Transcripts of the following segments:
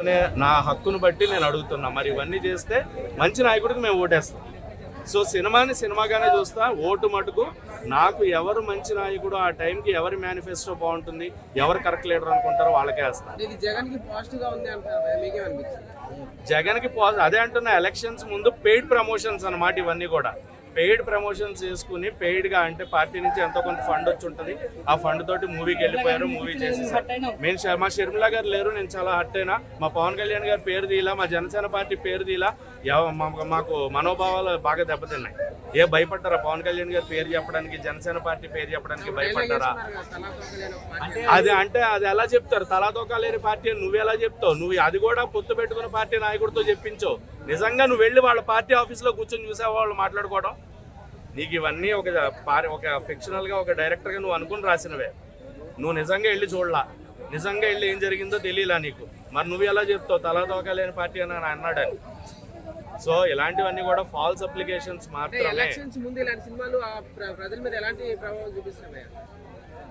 నా హక్కును బట్టి నేను అడుగుతున్నా. మరి ఇవన్నీ చేస్తే మంచి నాయకుడికి మేము ఓటేస్తాం. సో సినిమాని సినిమాగానే చూస్తా. ఓటు మటుకు నాకు ఎవరు మంచి నాయకుడు, ఆ టైంకి ఎవరి మేనిఫెస్టో బాగుంటుంది, ఎవరు కరెక్ట్ లీడర్ అనుకుంటారో వాళ్ళకే వేస్తాను. జగన్కి అదే అంటున్నా. ఎలక్షన్స్ ముందు పెయిడ్ ప్రమోషన్స్ అన్నమాట ఇవన్నీ కూడా. పెయిడ్ ప్రమోషన్స్ చేసుకుని పెయిడ్గా అంటే పార్టీ నుంచి ఎంతో కొంత ఫండ్ వచ్చి ఉంటుంది. ఆ ఫండ్ తోటి మూవీకి వెళ్ళిపోయారు, మూవీ చేసేసారు. మా షర్మిల గారు లేరు, నేను చాలా హర్ట్ అయినా. మా పవన్ కళ్యాణ్ గారి పేరు తీలా, మా జనసేన పార్టీ పేరు తీలా. మాకు మనోభావాలు బాగా దెబ్బతిన్నాయి. భయపడ్డారా పవన్ కళ్యాణ్ గారి పేరు చెప్పడానికి, జనసేన పార్టీ పేరు చెప్పడానికి భయపడ్డారా? అది ఎలా చెప్తారు? తలాతోకా లేని పార్టీ నువ్వు ఎలా చెప్తావు? నువ్వు అది కూడా పొత్తు పెట్టుకున్న పార్టీ నాయకుడితో చెప్పించావు. నిజంగా నువ్వు వెళ్ళి వాళ్ళ పార్టీ ఆఫీస్లో కూర్చొని చూసావా వాళ్ళు మాట్లాడుకోవడం? నీకు ఇవన్నీ ఒక ఫిక్షనల్గా ఒక డైరెక్టర్గా నువ్వు అనుకుని రాసినవే. నువ్వు నిజంగా వెళ్ళి చూడలా, నిజంగా వెళ్ళి ఏం జరిగిందో తెలియలా నీకు. మరి నువ్వు ఎలా చెప్తావు తలాతోకా లేని పార్టీ అని అన్నాడని? సో ఇలాంటివన్నీ కూడా ఫాల్స్ అప్లికేషన్స్ మాత్రమే.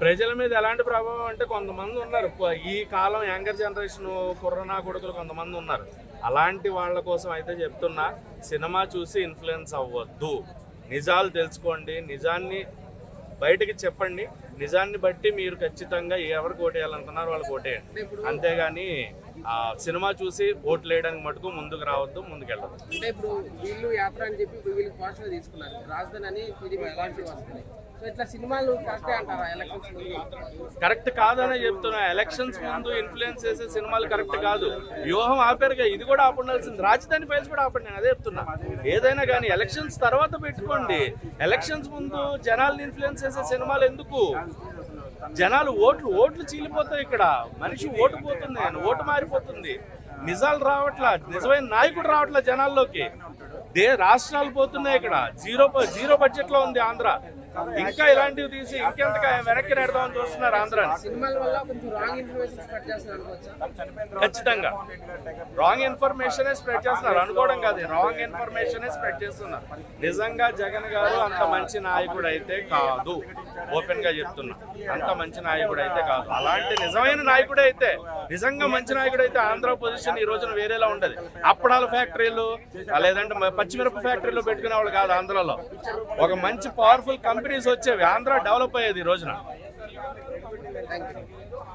ప్రజల మీద ఎలాంటి ప్రభావం అంటే కొంతమంది ఉన్నారు, ఈ కాలం యంగర్ జనరేషన్ కుర్రనా కొడుకులు కొంతమంది ఉన్నారు. అలాంటి వాళ్ళ కోసం అయితే చెప్తున్నా, సినిమా చూసి ఇన్ఫ్లుయెన్స్ అవ్వద్దు. నిజాలు తెలుసుకోండి, నిజాన్ని బయటకి చెప్పండి. నిజాన్ని బట్టి మీరు ఖచ్చితంగా ఎవరికి ఓటేయాలనుకున్నారో వాళ్ళకి ఓటేయండి. అంతేగాని సినిమా చూసి ఓట్లు వేయడానికి మటుకు ముందుకు రావద్దు, ముందుకెళ్ళదు. అంటే ఇప్పుడు వీళ్ళు యాత్ర అని చెప్పి వీళ్ళు పార్టీలో తీసుకున్నారు, రాజధాని అని పార్టీ వస్తుంది. కరెక్ట్ కాదనే చెప్తున్నా. ఎలక్షన్స్ ముందు ఇన్ఫ్లుయెన్స్ చేసే సినిమాలు కరెక్ట్ కాదు. వ్యూహం ఆపారుగా, ఇది కూడా ఆపడాల్సింది. రాజధాని ఫైల్స్ కూడా ఆపండి, నేను అదే చెప్తున్నా. ఏదైనా కానీ ఎలక్షన్స్ తర్వాత పెట్టుకోండి. ఎలక్షన్స్ ముందు జనాలను ఇన్ఫ్లుయెన్స్ చేసే సినిమాలు ఎందుకు? జనాలు ఓట్లు చీలిపోతాయి. ఇక్కడ మనిషి ఓటు పోతుంది, ఓటు మారిపోతుంది. నిజాలు రావట్లా, నిజమైన నాయకుడు రావట్లా జనాల్లోకి. రాష్ట్రాలు పోతున్నాయి. ఇక్కడ జీరో బడ్జెట్ లో ఉంది ఆంధ్ర. ఇంకా ఇలాంటివి తీసి ఇంకెంత వెనక్కి నెడదామని చూస్తున్నారు ఆంధ్రాని. ఖచ్చితంగా రాంగ్ ఇన్ఫర్మేషన్ స్ప్రెడ్ చేస్తున్నారు. అనుకోవడం కాదు, రాంగ్ ఇన్ఫర్మేషన్ స్ప్రెడ్ చేస్తున్నారు. నిజంగా జగన్ గారు అంత మంచి నాయకుడు అయితే కాదు. ఓపెన్ గా చెప్తున్నా, అంత మంచి నాయకుడు అయితే కాదు. అలాంటి నిజమైన నాయకుడు అయితే, నిజంగా మంచి నాయకుడు అయితే ఆంధ్ర పొజిషన్ ఈ రోజున వేరేలా ఉండదు. అప్పడాల ఫ్యాక్టరీలు లేదంటే పచ్చిమిరప ఫ్యాక్టరీలు పెట్టుకునే వాళ్ళు కాదు. ఆంధ్రలో ఒక మంచి పవర్ఫుల్ కంపెనీస్ వచ్చేవి. ఆంధ్ర డెవలప్ అయ్యేది ఈ రోజున.